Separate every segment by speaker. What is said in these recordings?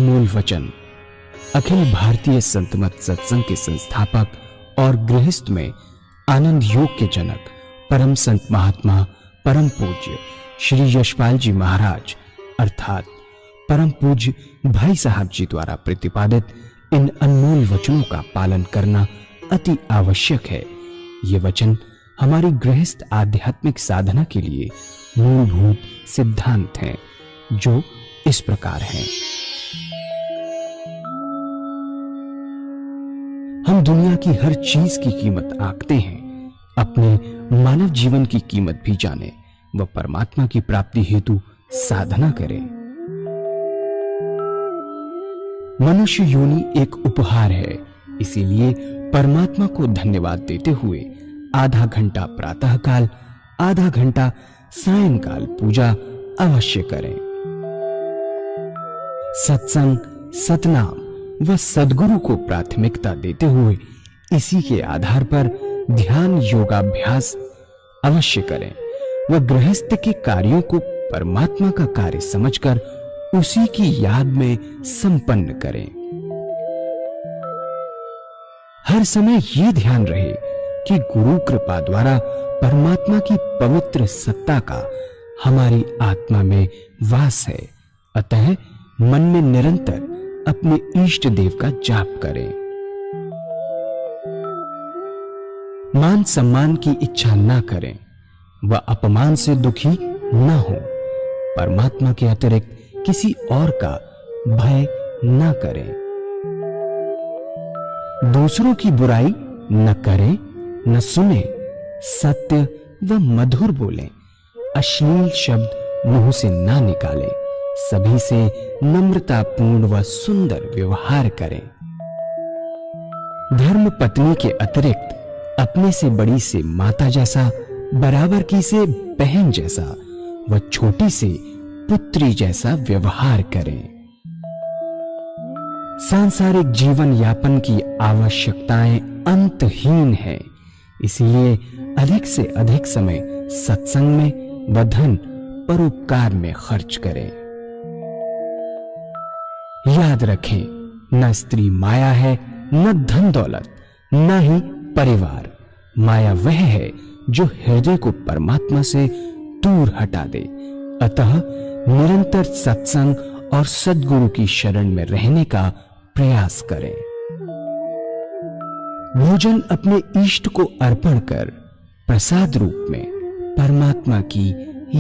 Speaker 1: अनमोल वचन अखिल भारतीय संत मत सत्संग के संस्थापक और गृहस्थ में आनंद योग के जनक परम संत महात्मा परम पूज्य श्री यशपाल जी महाराज अर्थात परम पूज्य भाई साहब जी द्वारा प्रतिपादित इन अनमोल वचनों का पालन करना अति आवश्यक है। ये वचन हमारी गृहस्थ आध्यात्मिक साधना के लिए मूलभूत सिद्धांत हैं, जो इस प्रकार हैं। हम दुनिया की हर चीज की कीमत आंकते हैं, अपने मानव जीवन की कीमत भी जाने व परमात्मा की प्राप्ति हेतु साधना करें। मनुष्य योनि एक उपहार है, इसीलिए परमात्मा को धन्यवाद देते हुए आधा घंटा प्रातःकाल, आधा घंटा सायंकाल पूजा अवश्य करें। सत्संग, सतनाम व सद्गुरु को प्राथमिकता देते हुए इसी के आधार पर ध्यान योगाभ्यास अवश्य करें व गृहस्थ के कार्यों को परमात्मा का कार्य समझकर उसी की याद में संपन्न करें। हर समय ये ध्यान रहे कि गुरु कृपा द्वारा परमात्मा की पवित्र सत्ता का हमारी आत्मा में वास है, अतः मन में निरंतर अपने इष्ट देव का जाप करें। मान सम्मान की इच्छा ना करें व अपमान से दुखी ना हो। परमात्मा के अतिरिक्त किसी और का भय ना करें। दूसरों की बुराई न करें, न सुने, सत्य व मधुर बोलें, अश्लील शब्द मुंह से ना निकालें, सभी से नम्रतापूर्ण व सुंदर व्यवहार करें। धर्म पत्नी के अतिरिक्त अपने से बड़ी से माता जैसा, बराबर की से बहन जैसा व छोटी से पुत्री जैसा व्यवहार करें। सांसारिक जीवन यापन की आवश्यकताएं अंतहीन है, इसलिए अधिक से अधिक समय सत्संग में व धन परोपकार में खर्च करें। याद रखें, न स्त्री माया है, न धन दौलत, न ही परिवार। माया वह है जो हृदय को परमात्मा से दूर हटा दे। अतः निरंतर सत्संग और सद्गुरु की शरण में रहने का प्रयास करें। भोजन अपने इष्ट को अर्पण कर प्रसाद रूप में परमात्मा की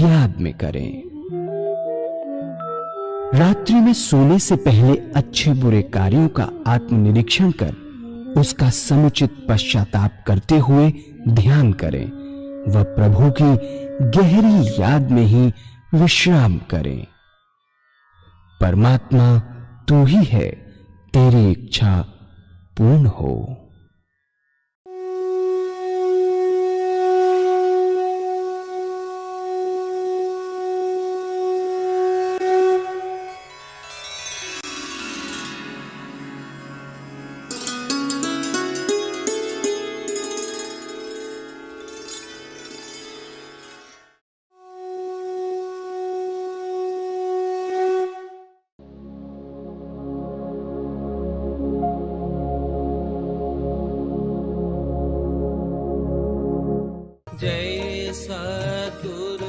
Speaker 1: याद में करें। रात्रि में सोने से पहले अच्छे बुरे कार्यों का आत्मनिरीक्षण कर उसका समुचित पश्चाताप करते हुए ध्यान करें व प्रभु की गहरी याद में ही विश्राम करें। परमात्मा तू ही है, तेरी इच्छा पूर्ण हो।
Speaker 2: जय सद्गुरुदेव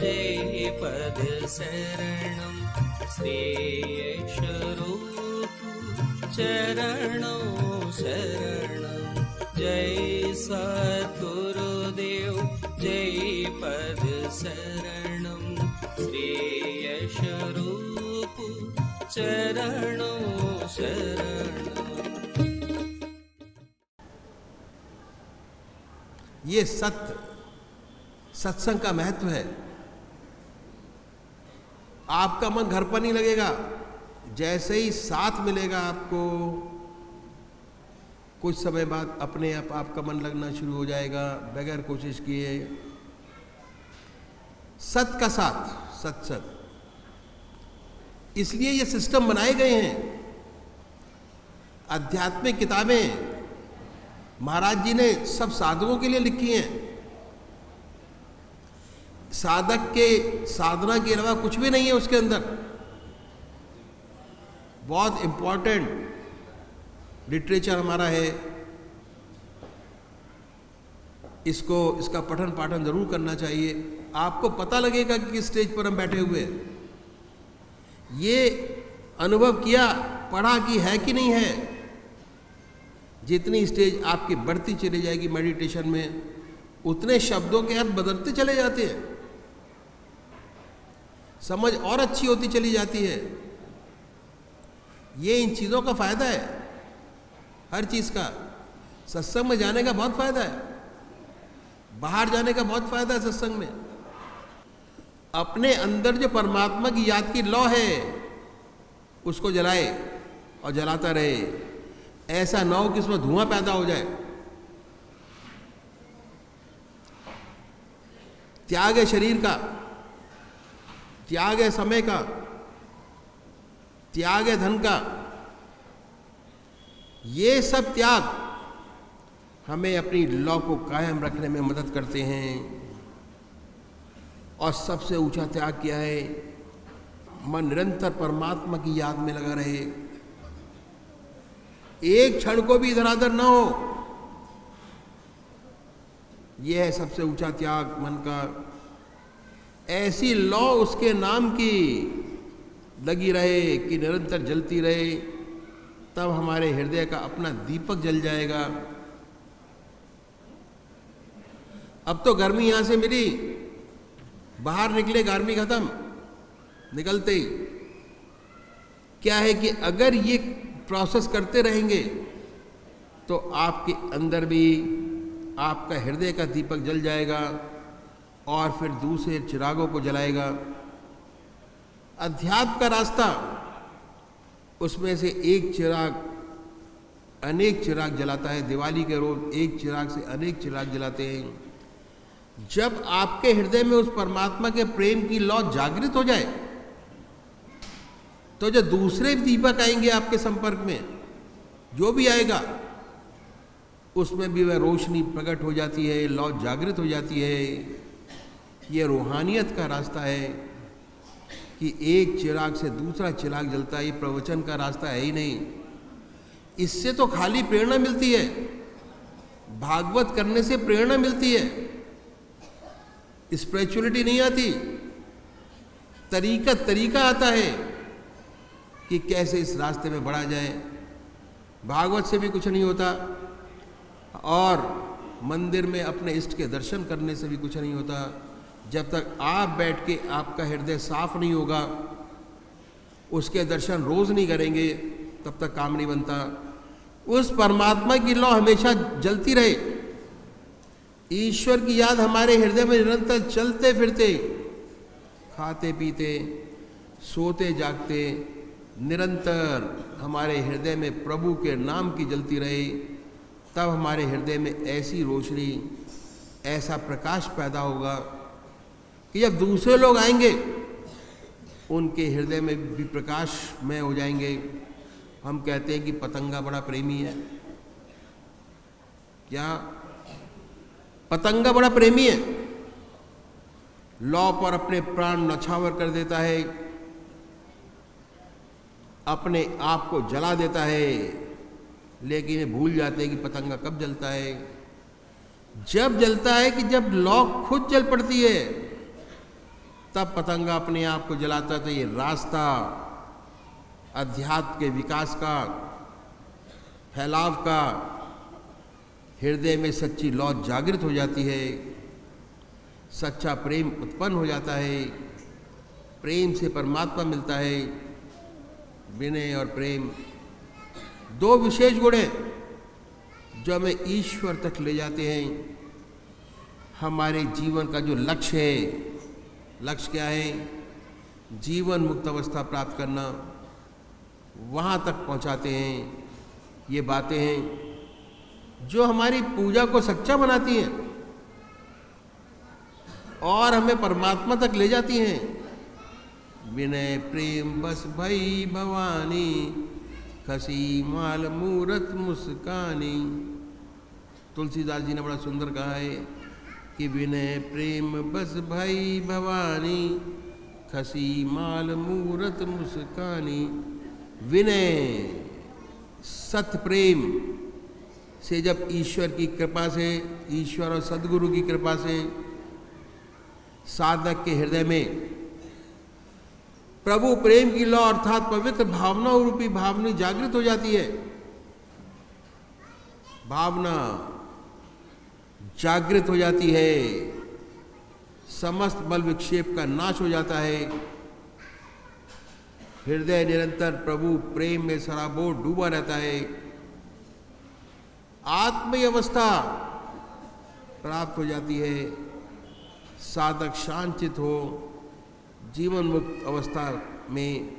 Speaker 2: जय पद शरणम श्रेयस्वरूप चरणों शरणम। जय सद्गुरुदेव जय पद शरणम श्रेयस्वरूप चरणों शरणम।
Speaker 3: ये सत्संग का महत्व है। आपका मन घर पर नहीं लगेगा, जैसे ही साथ मिलेगा आपको कुछ समय बाद अपने आप आपका मन लगना शुरू हो जाएगा, बगैर कोशिश किए। सत का साथ सत्संग, इसलिए ये सिस्टम बनाए गए हैं। आध्यात्मिक किताबें महाराज जी ने सब साधकों के लिए लिखी हैं। साधक के साधना के अलावा कुछ भी नहीं है उसके अंदर। बहुत इम्पोर्टेंट लिटरेचर हमारा है। इसका पठन पाठन जरूर करना चाहिए। आपको पता लगेगा कि किस स्टेज पर हम बैठे हुए हैं। ये अनुभव किया, पढ़ा कि है कि नहीं है। जितनी स्टेज आपकी बढ़ती चली जाएगी मेडिटेशन में, उतने शब्दों के अर्थ बदलते चले जाते हैं, समझ और अच्छी होती चली जाती है। ये इन चीज़ों का फायदा है, हर चीज़ का। सत्संग में जाने का बहुत फायदा है, बाहर जाने का बहुत फायदा है सत्संग में। अपने अंदर जो परमात्मा की याद की लौ है, उसको जलाए और जलाता रहे। ऐसा ना हो कि उसमें धुआं पैदा हो जाए। त्याग है शरीर का, त्याग है समय का, त्याग है धन का। ये सब त्याग हमें अपनी लौ को कायम रखने में मदद करते हैं। और सबसे ऊंचा त्याग क्या है? मन निरंतर परमात्मा की याद में लगा रहे, एक क्षण को भी इधर उधर न हो। यह है सबसे ऊंचा त्याग मन का। ऐसी लौ उसके नाम की लगी रहे कि निरंतर जलती रहे, तब हमारे हृदय का अपना दीपक जल जाएगा। अब तो गर्मी यहां से मिली, बाहर निकले गर्मी खत्म, निकलते ही क्या है कि अगर ये प्रोसेस करते रहेंगे तो आपके अंदर भी आपका हृदय का दीपक जल जाएगा और फिर दूसरे चिरागों को जलाएगा। अध्यात्म का रास्ता, उसमें से एक चिराग अनेक चिराग जलाता है। दिवाली के रोज एक चिराग से अनेक चिराग जलाते हैं। जब आपके हृदय में उस परमात्मा के प्रेम की लौ जागृत हो जाए, तो जो दूसरे दीपक आएंगे आपके संपर्क में, जो भी आएगा उसमें भी वह रोशनी प्रकट हो जाती है, लौ जागृत हो जाती है। ये रूहानियत का रास्ता है कि एक चिराग से दूसरा चिराग जलता है। ये प्रवचन का रास्ता है ही नहीं। इससे तो खाली प्रेरणा मिलती है, भागवत करने से प्रेरणा मिलती है, स्पिरिचुअलिटी नहीं आती। तरीका आता है कि कैसे इस रास्ते में बढ़ा जाए। भागवत से भी कुछ नहीं होता और मंदिर में अपने इष्ट के दर्शन करने से भी कुछ नहीं होता। जब तक आप बैठ के आपका हृदय साफ नहीं होगा, उसके दर्शन रोज नहीं करेंगे, तब तक काम नहीं बनता। उस परमात्मा की लौ हमेशा जलती रहे, ईश्वर की याद हमारे हृदय में निरंतर चलते फिरते, खाते पीते, सोते जागते, निरंतर हमारे हृदय में प्रभु के नाम की जलती रहे। तब हमारे हृदय में ऐसी रोशनी, ऐसा प्रकाश पैदा होगा कि जब दूसरे लोग आएंगे उनके हृदय में भी प्रकाशमय हो जाएंगे। हम कहते हैं कि पतंगा बड़ा प्रेमी है। क्या पतंगा बड़ा प्रेमी है? लौ पर अपने प्राण नछावर कर देता है, अपने आप को जला देता है, लेकिन ये भूल जाते हैं कि पतंगा कब जलता है। जब जलता है कि जब लौ खुद जल पड़ती है, तब पतंगा अपने आप को जलाता है। तो ये रास्ता अध्यात्म के विकास का, फैलाव का, हृदय में सच्ची लौ जागृत हो जाती है, सच्चा प्रेम उत्पन्न हो जाता है, प्रेम से परमात्मा मिलता है। विनय और प्रेम दो विशेष गुण हैं जो हमें ईश्वर तक ले जाते हैं। हमारे जीवन का जो लक्ष्य है, लक्ष्य क्या है? जीवन मुक्त अवस्था प्राप्त करना, वहाँ तक पहुँचाते हैं। ये बातें हैं जो हमारी पूजा को सच्चा बनाती हैं और हमें परमात्मा तक ले जाती हैं। विनय प्रेम बस भई भवानी, खसी माल मूरत मुस्कानी। तुलसीदास जी ने बड़ा सुंदर कहा है कि विनय प्रेम बस भई भवानी, खसी माल मूरत मुस्कानी। विनय, सत्य प्रेम से जब ईश्वर की कृपा से, ईश्वर और सदगुरु की कृपा से साधक के हृदय में प्रभु प्रेम की लौ अर्थात पवित्र भावना रूपी भावना जागृत हो जाती है। भावना जागृत हो जाती है, समस्त बल विक्षेप का नाश हो जाता है। हृदय निरंतर प्रभु प्रेम में सराबोर डूबा रहता है। आत्मीय अवस्था प्राप्त हो जाती है। साधक शांतित हो जीवन मुक्त अवस्था में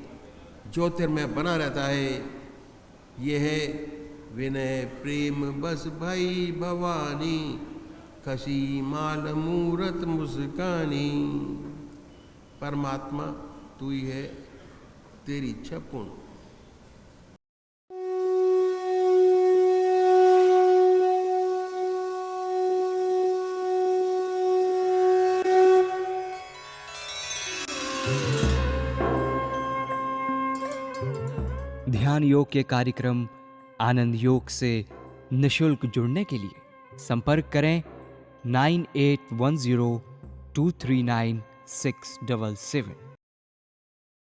Speaker 3: ज्योतिर्मय बना रहता है। यह है विनय प्रेम बस भई भवानी, खसी माल मूरत मुस्कानी। परमात्मा तू ही है, तेरी इच्छा पूर्ण।
Speaker 1: ध्यान योग के कार्यक्रम आनंद योग से निशुल्क जुड़ने के लिए संपर्क करें 9810239677।